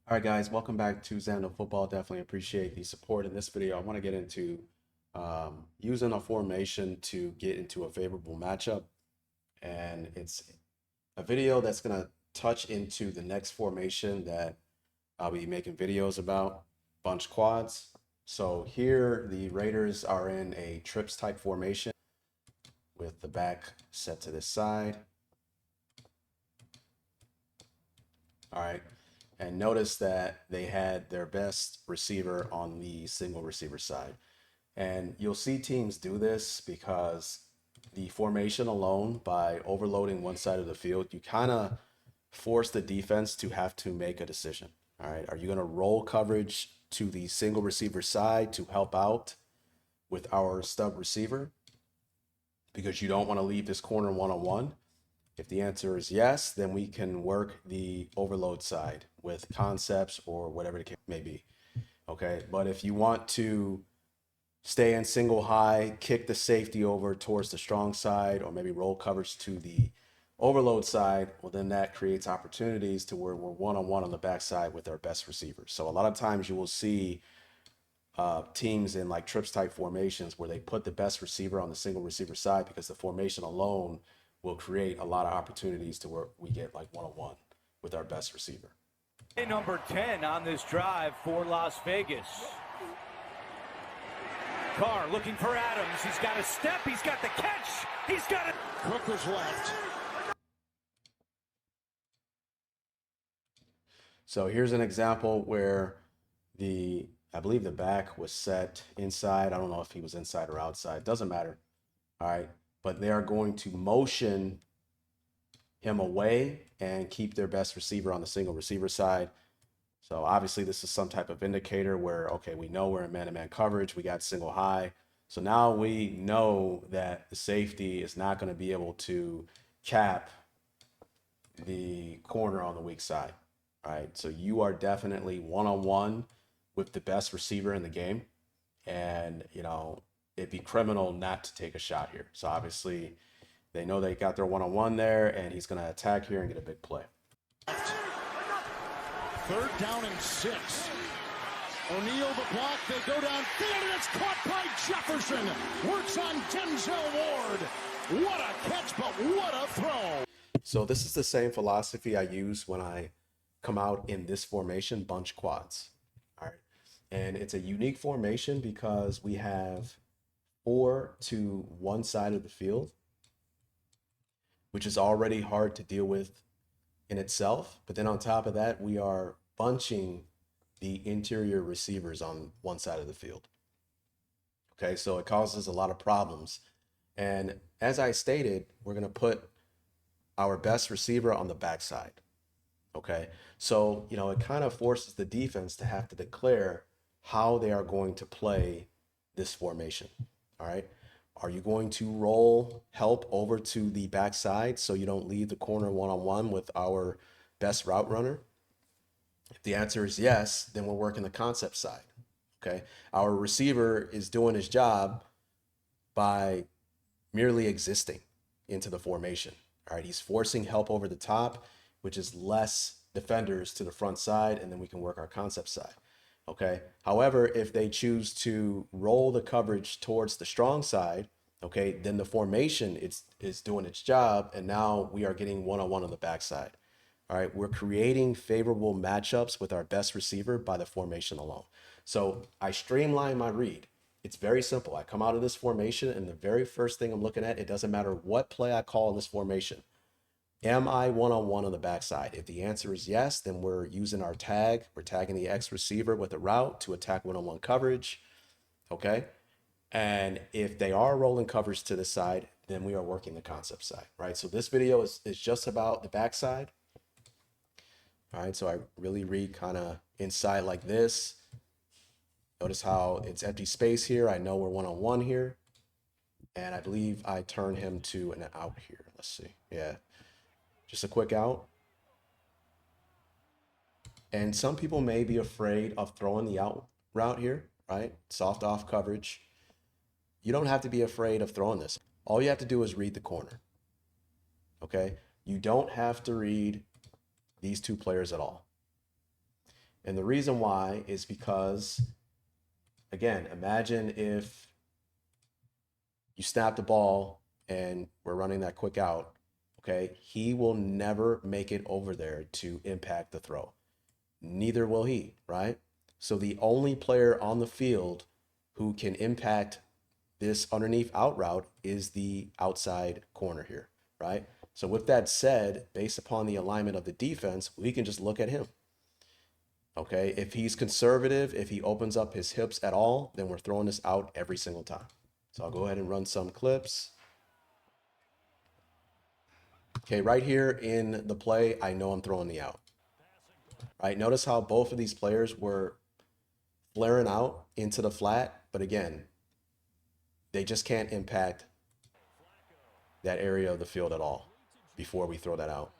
All right, guys, welcome back to Zando Football. Definitely appreciate the support in this video. I want to get into using a formation to get into a favorable matchup. And it's a video that's going to touch into the next formation that I'll be making videos about, bunch quads. So here the Raiders are in a trips type formation with the back set to this side. All right. And notice that they had their best receiver on the single receiver side. And you'll see teams do this because the formation alone, by overloading one side of the field, you kind of force the defense to have to make a decision. All right. Are you going to roll coverage to the single receiver side to help out with our stub receiver? Because you don't want to leave this corner one-on-one. If the answer is yes, then we can work the overload side with concepts or whatever the case may be. Okay. But if you want to stay in single high, kick the safety over towards the strong side, or maybe roll coverage to the overload side, well, then that creates opportunities to where we're one-on-one on the backside with our best receivers. So a lot of times you will see teams in like trips type formations where they put the best receiver on the single receiver side because the formation alone will create a lot of opportunities to where we get like one-on-one with our best receiver. Number 10 on this drive for Las Vegas. Carr looking for Adams. He's got a step. He's got the catch. He's got it. Cook was left. So here's an example where I believe the back was set inside. I don't know if he was inside or outside. Doesn't matter. All right. But they are going to motion him away and keep their best receiver on the single receiver side. So obviously this is some type of indicator where, okay, we know we're in man-to-man coverage. We got single high. So now we know that the safety is not going to be able to cap the corner on the weak side. All right. So you are definitely one-on-one with the best receiver in the game. And, it'd be criminal not to take a shot here. So obviously they know they got their one-on-one there, and he's going to attack here and get a big play. 3rd down and 6. O'Neal the block. They go downfield, and it's caught by Jefferson. Works on Denzel Ward. What a catch, but what a throw. So this is the same philosophy I use when I come out in this formation, bunch quads. All right. And it's a unique formation because we have 4 to one side of the field, which is already hard to deal with in itself. But then on top of that, we are bunching the interior receivers on one side of the field. Okay, so it causes a lot of problems. And as I stated, we're going to put our best receiver on the backside. Okay, so, it kind of forces the defense to have to declare how they are going to play this formation. All right. Are you going to roll help over to the backside so you don't leave the corner one-on-one with our best route runner? If the answer is yes, then we're working the concept side. Okay. Our receiver is doing his job by merely existing into the formation. All right. He's forcing help over the top, which is less defenders to the front side, and then we can work our concept side. Okay. However, if they choose to roll the coverage towards the strong side, okay, then the formation is doing its job, and now we are getting one-on-one on the backside. All right. We're creating favorable matchups with our best receiver by the formation alone. So I streamline my read. It's very simple. I come out of this formation, and the very first thing I'm looking at, it doesn't matter what play I call in this formation. Am I one-on-one on the backside? If the answer is yes, then we're using our tag. We're tagging the X receiver with a route to attack one-on-one coverage. Okay. And if they are rolling coverage to the side, then we are working the concept side, right? So this video is just about the backside. All right. So I really read kind of inside like this. Notice how it's empty space here. I know we're one-on-one here. And I believe I turn him to an out here. Let's see. Yeah. Just a quick out. And some people may be afraid of throwing the out route here, right? Soft off coverage. You don't have to be afraid of throwing this. All you have to do is read the corner. Okay? You don't have to read these two players at all. And the reason why is because, again, imagine if you snap the ball and we're running that quick out, okay? He will never make it over there to impact the throw. Neither will he, right? So the only player on the field who can impact this underneath out route is the outside corner here, right? So with that said, based upon the alignment of the defense, we can just look at him. Okay, if he's conservative, if he opens up his hips at all, then we're throwing this out every single time. So I'll go ahead and run some clips. Okay, right here in the play, I know I'm throwing the out. Right, notice how both of these players were flaring out into the flat, but again, they just can't impact that area of the field at all before we throw that out.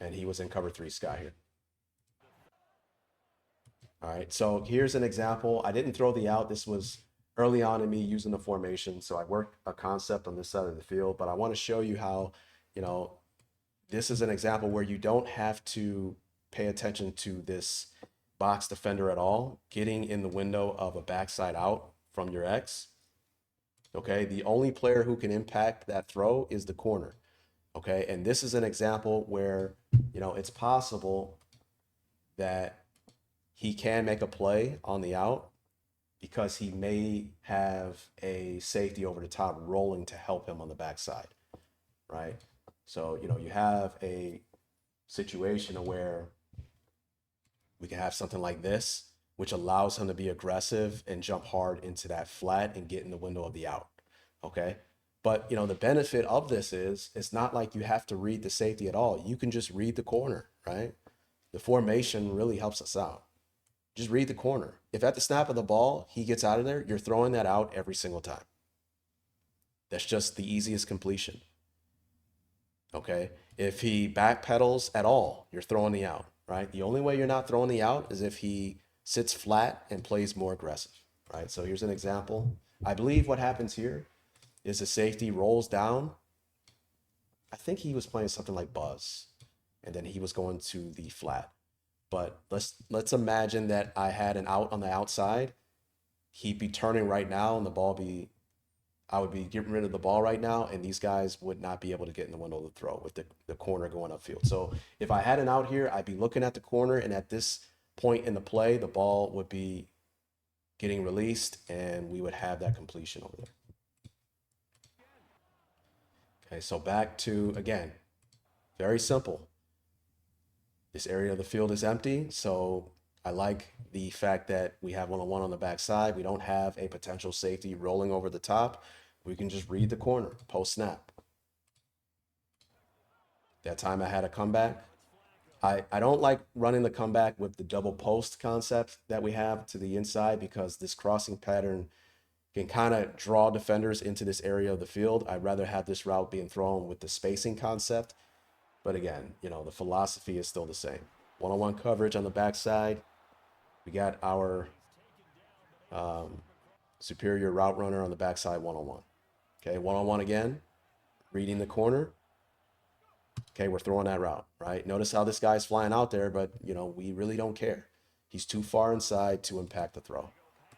And he was in cover 3 sky here. All right, so here's an example. I didn't throw the out. This was early on in me using the formation. So I worked a concept on this side of the field, but I want to show you how, this is an example where you don't have to pay attention to this box defender at all, getting in the window of a backside out from your X. Okay, the only player who can impact that throw is the corner. Okay, and this is an example where, it's possible that he can make a play on the out because he may have a safety over the top rolling to help him on the backside, right? So, you have a situation where we can have something like this, which allows him to be aggressive and jump hard into that flat and get in the window of the out, okay? But, the benefit of this is it's not like you have to read the safety at all. You can just read the corner, right? The formation really helps us out. Just read the corner. If at the snap of the ball, he gets out of there, you're throwing that out every single time. That's just the easiest completion. Okay. If he backpedals at all, you're throwing the out, right? The only way you're not throwing the out is if he sits flat and plays more aggressive, right? So here's an example. I believe what happens here is the safety rolls down. I think he was playing something like Buzz, and then he was going to the flat. But let's imagine that I had an out on the outside. He'd be turning right now, and I would be getting rid of the ball right now, and these guys would not be able to get in the window of the throw with the corner going upfield. So if I had an out here, I'd be looking at the corner, and at this point in the play, the ball would be getting released, and we would have that completion over there. Okay, so back to, again, very simple. This area of the field is empty, so I like the fact that we have one-on-one on the backside. We don't have a potential safety rolling over the top. We can just read the corner, post snap. That time I had a comeback. I don't like running the comeback with the double post concept that we have to the inside because this crossing pattern can kind of draw defenders into this area of the field. I'd rather have this route being thrown with the spacing concept. But again, the philosophy is still the same. One-on-one coverage on the backside. We got our superior route runner on the backside one-on-one. Okay, one-on-one again, reading the corner. Okay, we're throwing that route, right? Notice how this guy's flying out there, but, we really don't care. He's too far inside to impact the throw.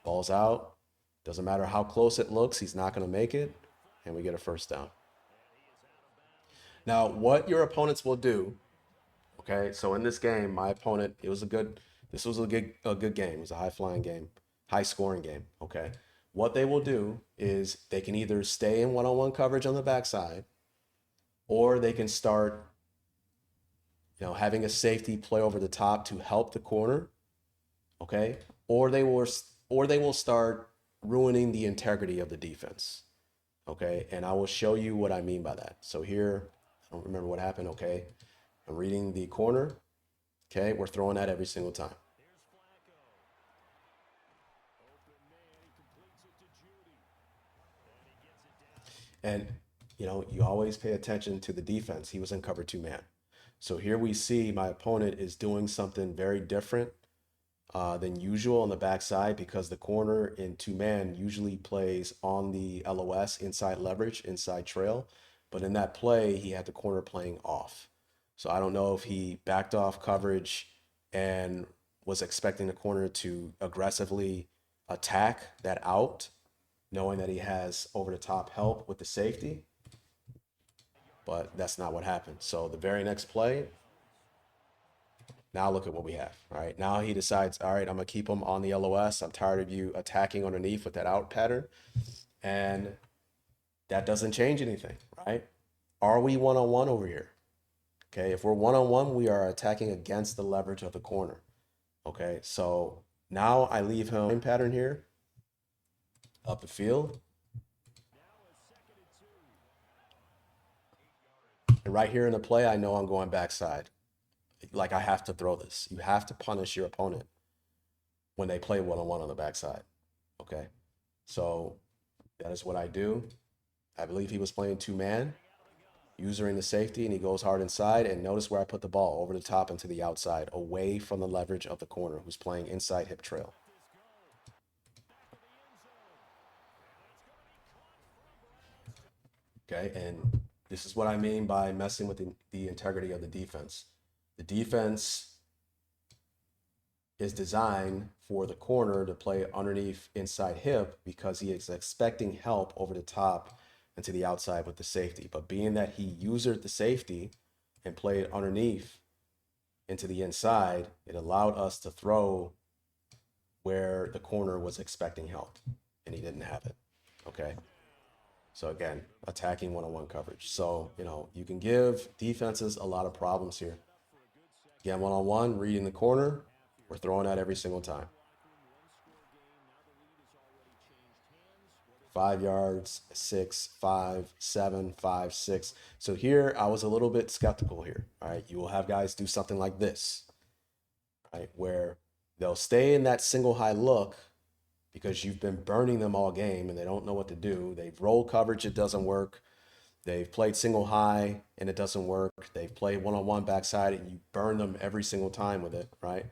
Ball's out. Doesn't matter how close it looks, he's not going to make it, and we get a first down. Now, what your opponents will do, okay? So in this game, my opponent, this was a good game. It was a high-flying game, high-scoring game, okay? What they will do is they can either stay in one-on-one coverage on the backside, or they can start, having a safety play over the top to help the corner, okay? Or they will start ruining the integrity of the defense, okay? And I will show you what I mean by that. So here, I don't remember what happened, okay? I'm reading the corner, okay? We're throwing that every single time. And, you always pay attention to the defense. He was in cover 2 man. So here we see my opponent is doing something very different than usual on the backside because the corner in 2 man usually plays on the LOS, inside leverage, inside trail. But in that play, he had the corner playing off. So I don't know if he backed off coverage and was expecting the corner to aggressively attack that out, knowing that he has over the top help with the safety, but that's not what happened. So the very next play, now look at what we have. All right, now he decides, all right, I'm gonna keep him on the LOS. I'm tired of you attacking underneath with that out pattern. And that doesn't change anything, right? Are we one-on-one over here? Okay, if we're one-on-one, we are attacking against the leverage of the corner. Okay, so now I leave him in pattern here, up the field. And right here in the play, I know I'm going backside. Like I have to throw this. You have to punish your opponent when they play one-on-one on the backside. Okay, so that is what I do. I believe he was playing two-man, using the safety, and he goes hard inside. And notice where I put the ball, over the top and to the outside, away from the leverage of the corner who's playing inside hip trail. Okay, and this is what I mean by messing with the integrity of the defense. The defense is designed for the corner to play underneath inside hip because he is expecting help over the top and to the outside with the safety. But being that he used the safety and played underneath into the inside, it allowed us to throw where the corner was expecting help and he didn't have it. Okay. So again, attacking one-on-one coverage. So, you can give defenses a lot of problems here. Again, one-on-one, reading the corner, we're throwing that every single time. 5 yards, 6, 5, 7, 5, 6. So here, I was a little bit skeptical here. All right, you will have guys do something like this, right, where they'll stay in that single high look because you've been burning them all game and they don't know what to do. They've rolled coverage, it doesn't work. They've played single high and it doesn't work. They've played one-on-one backside and you burn them every single time with it, right?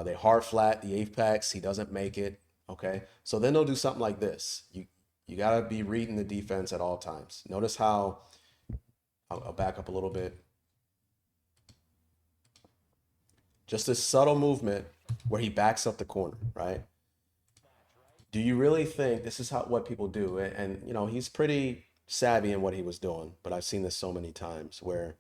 They hard flat the apex, he doesn't make it. Okay, so then they'll do something like this. You got to be reading the defense at all times. Notice how, I'll back up a little bit. Just this subtle movement where he backs up the corner, right? Do you really think this is what people do? And he's pretty savvy in what he was doing, but I've seen this so many times where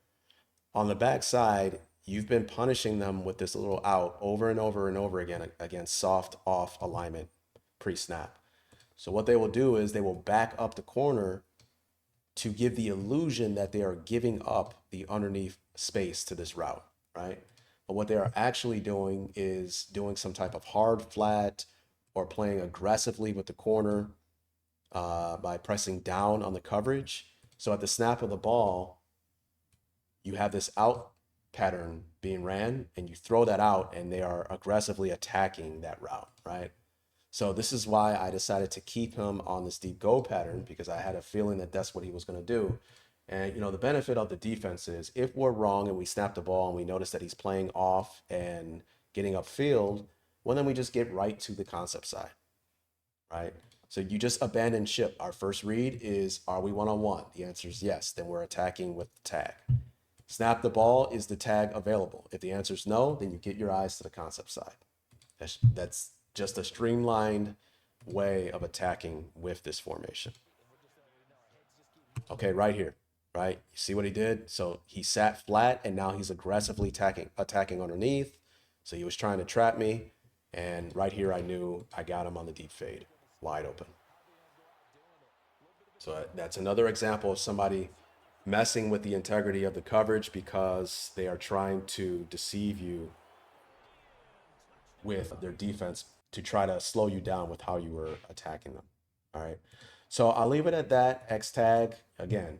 on the backside, you've been punishing them with this little out over and over and over again against soft off alignment pre-snap. So what they will do is they will back up the corner to give the illusion that they are giving up the underneath space to this route, right? But what they are actually doing is doing some type of hard flat or playing aggressively with the corner by pressing down on the coverage. So at the snap of the ball, you have this out pattern being ran and you throw that out and they are aggressively attacking that route, right? So this is why I decided to keep him on this deep go pattern, because I had a feeling that that's what he was going to do. And the benefit of the defense is if we're wrong and we snap the ball and we notice that he's playing off and getting upfield, well, then we just get right to the concept side, right? So you just abandon ship. Our first read is, are we one-on-one? The answer is yes. Then we're attacking with the tag. Snap the ball, is the tag available? If the answer is no, then you get your eyes to the concept side. That's just a streamlined way of attacking with this formation. Okay, right here, right? You see what he did? So he sat flat and now he's aggressively attacking underneath. So he was trying to trap me. And right here, I knew I got him on the deep fade, wide open. So that's another example of somebody messing with the integrity of the coverage because they are trying to deceive you with their defense to try to slow you down with how you were attacking them. All right. So I'll leave it at that. X tag, again,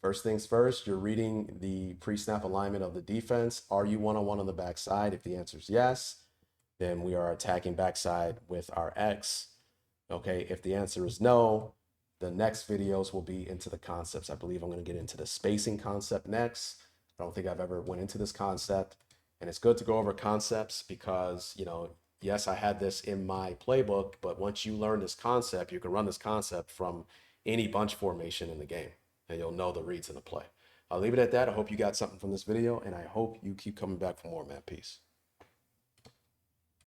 first things first, you're reading the pre-snap alignment of the defense. Are you one-on-one on the backside? If the answer is yes, then we are attacking backside with our X. Okay. If the answer is no, the next videos will be into the concepts. I believe I'm going to get into the spacing concept next. I don't think I've ever went into this concept. And it's good to go over concepts because, yes, I had this in my playbook, but once you learn this concept, you can run this concept from any bunch formation in the game and you'll know the reads in the play. I'll leave it at that. I hope you got something from this video, and I hope you keep coming back for more, man. Peace.